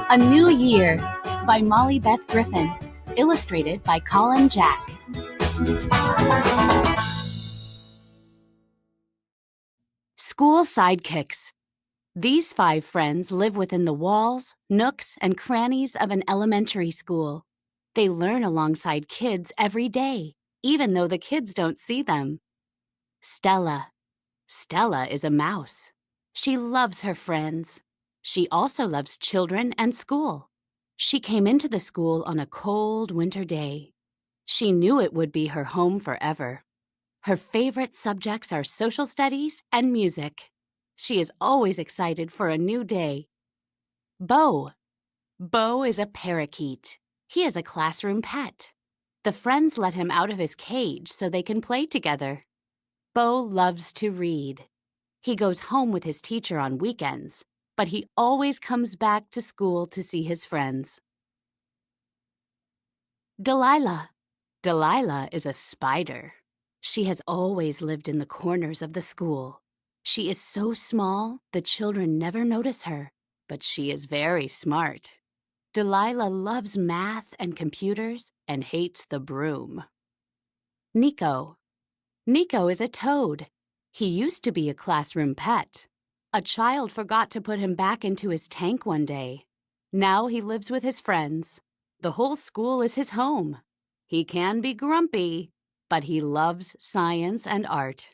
A New Year by Molly Beth Griffin, illustrated by Colin Jack. School Sidekicks. These 5 friends live within the walls, nooks, and crannies of an elementary school. They learn alongside kids every day, even though the kids don't see them. Stella. Stella is a mouse. She loves her friends. She also loves children and school. She came into the school on a cold winter day. She knew it would be her home forever. Her favorite subjects are social studies and music. She is always excited for a new day. Bo. Bo is a parakeet. He is a classroom pet. The friends let him out of his cage so they can play together. Bo loves to read. He goes home with his teacher on weekends, but he always comes back to school to see his friends. Delilah. Delilah is a spider. She has always lived in the corners of the school. She is so small, the children never notice her, but she is very smart. Delilah loves math and computers and hates the broom. Nico. Nico is a toad. He used to be a classroom pet. A child forgot to put him back into his tank one day. Now he lives with his friends. The whole school is his home. He can be grumpy, but he loves science and art.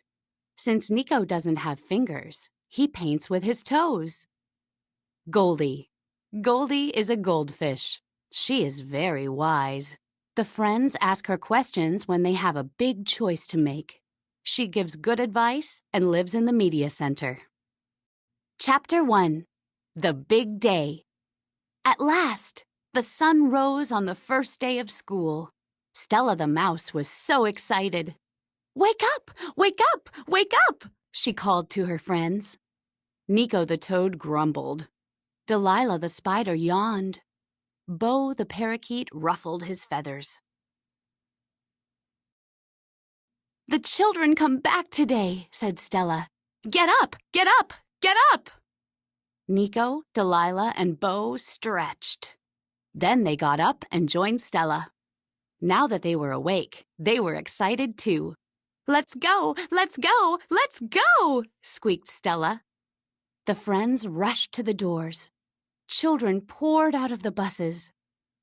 Since Nico doesn't have fingers, he paints with his toes. Goldie. Goldie is a goldfish. She is very wise. The friends ask her questions when they have a big choice to make. She gives good advice and lives in the media center. Chapter 1. The Big Day. At last, the sun rose on the first day of school. Stella the mouse was so excited. "Wake up! Wake up! Wake up!" she called to her friends. Nico the toad grumbled. Delilah the spider yawned. Bo the parakeet ruffled his feathers. "The children come back today," said Stella. "Get up! Get up! Get up!" Nico, Delilah, and Bo stretched. Then they got up and joined Stella. Now that they were awake, they were excited too. "Let's go! Let's go! Let's go!" squeaked Stella. The friends rushed to the doors. Children poured out of the buses.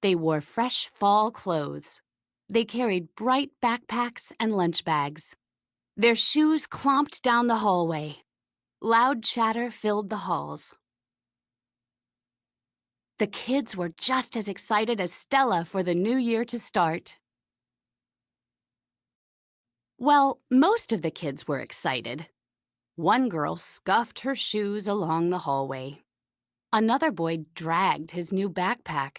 They wore fresh fall clothes. They carried bright backpacks and lunch bags. Their shoes clomped down the hallway. Loud chatter filled the halls. The kids were just as excited as Stella for the new year to start. Well, most of the kids were excited. One girl scuffed her shoes along the hallway. Another boy dragged his new backpack.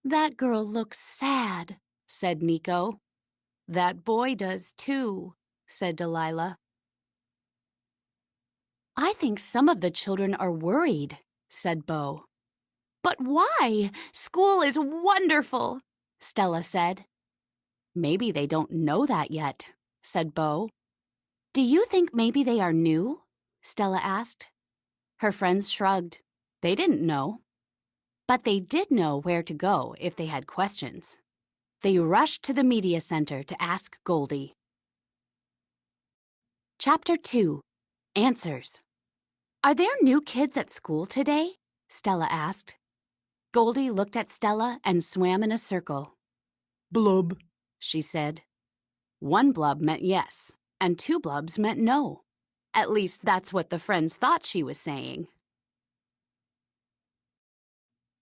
"That girl looks sad," said Nico. "That boy does too," said Delilah. "I think some of the children are worried," said Bo. "But why? School is wonderful," Stella said. "Maybe they don't know that yet," said Bo. "Do you think maybe they are new?" Stella asked. Her friends shrugged. They didn't know. But they did know where to go if they had questions. They rushed to the media center to ask Goldie. Chapter 2. Answers. "Are there new kids at school today?" Stella asked. Goldie looked at Stella and swam in a circle. "Blub," she said. 1 blub meant yes, and 2 blubs meant no. At least that's what the friends thought she was saying.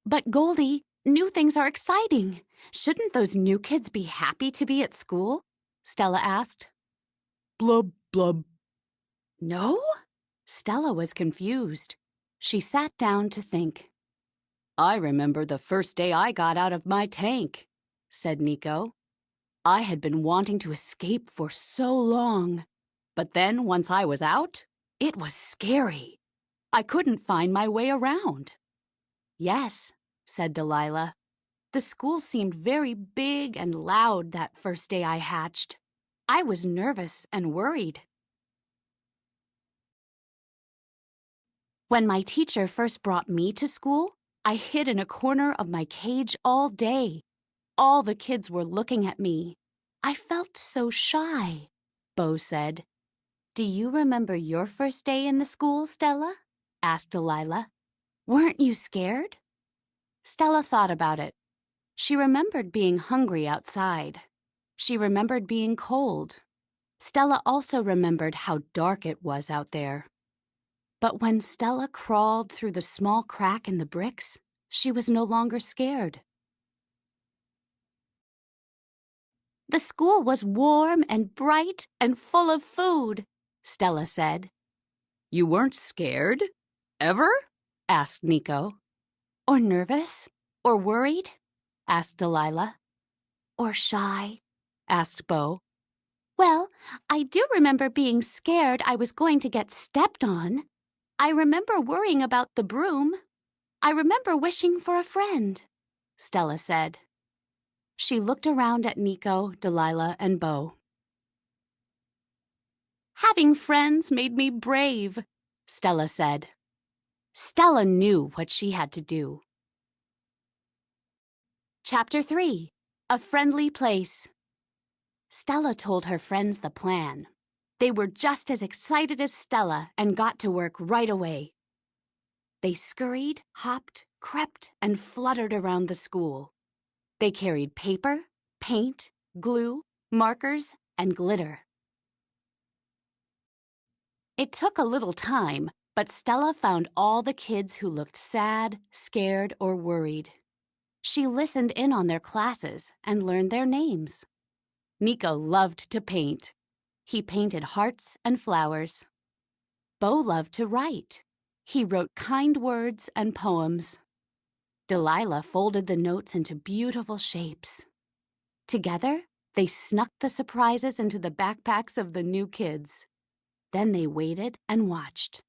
"But Goldie, new things are exciting. Shouldn't those new kids be happy to be at school?" Stella asked. "Blub, blub." "No?" Stella was confused. She sat down to think. "I remember the first day I got out of my tank," said Nico. "I had been wanting to escape for so long. But then, once I was out, it was scary. I couldn't find my way around." "Yes," said Delilah. "The school seemed very big and loud that first day I hatched. I was nervous and worried. When my teacher first brought me to school, I hid in a corner of my cage all day. All the kids were looking at me. I felt so shy, Bo said. Do you remember your first day in the school, Stella? Asked Delilah. Weren't you scared? Stella thought about it. She remembered being hungry outside. She remembered being cold. Stella also remembered how dark it was out there. But when Stella crawled through the small crack in the bricks, she was no longer scared. The school was warm and bright and full of food, Stella said. You weren't scared? Ever? Asked Nico. Or nervous? Or worried? Asked Delilah. Or shy? Asked Bo. Well, I do remember being scared I was going to get stepped on. I remember worrying about the broom. I remember wishing for a friend, Stella said. She looked around at Nico, Delilah, and Bo. Having friends made me brave, Stella said. Stella knew what she had to do. Chapter 3. A Friendly Place. Stella told her friends the plan. They were just as excited as Stella and got to work right away. They scurried, hopped, crept, and fluttered around the school. They carried paper, paint, glue, markers, and glitter. It took a little time, but Stella found all the kids who looked sad, scared, or worried. She listened in on their classes and learned their names. Nico loved to paint. He painted hearts and flowers. Bo loved to write. He wrote kind words and poems. Delilah folded the notes into beautiful shapes. Together, they snuck the surprises into the backpacks of the new kids. Then they waited and watched.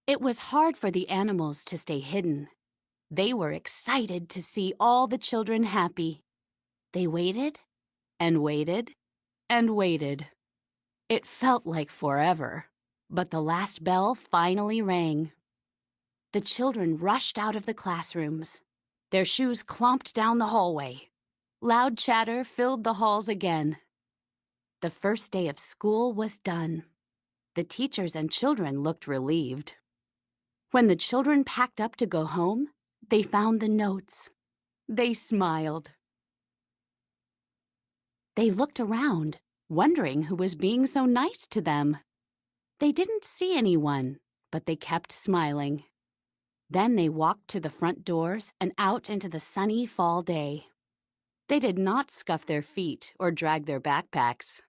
It was hard for the animals to stay hidden. They were excited to see all the children happy. They waited and waited and waited. It felt like forever, but the last bell finally rang. The children rushed out of the classrooms. Their shoes clomped down the hallway. Loud chatter filled the halls again. The first day of school was done. The teachers and children looked relieved. When the children packed up to go home, they found the notes. They smiled. They looked around, wondering who was being so nice to them. They didn't see anyone, but they kept smiling. Then they walked to the front doors and out into the sunny fall day. They did not scuff their feet or drag their backpacks.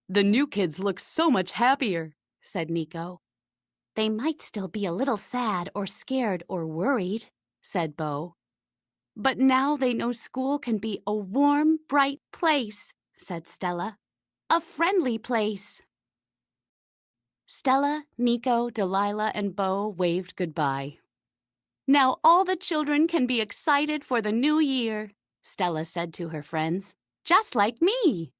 The new kids look so much happier, said Nico. They might still be a little sad or scared or worried, said Bo. But now they know school can be a warm, bright place, said Stella. A friendly place. Stella, Nico, Delilah, and Bo waved goodbye. Now all the children can be excited for the new year, Stella said to her friends, just like me.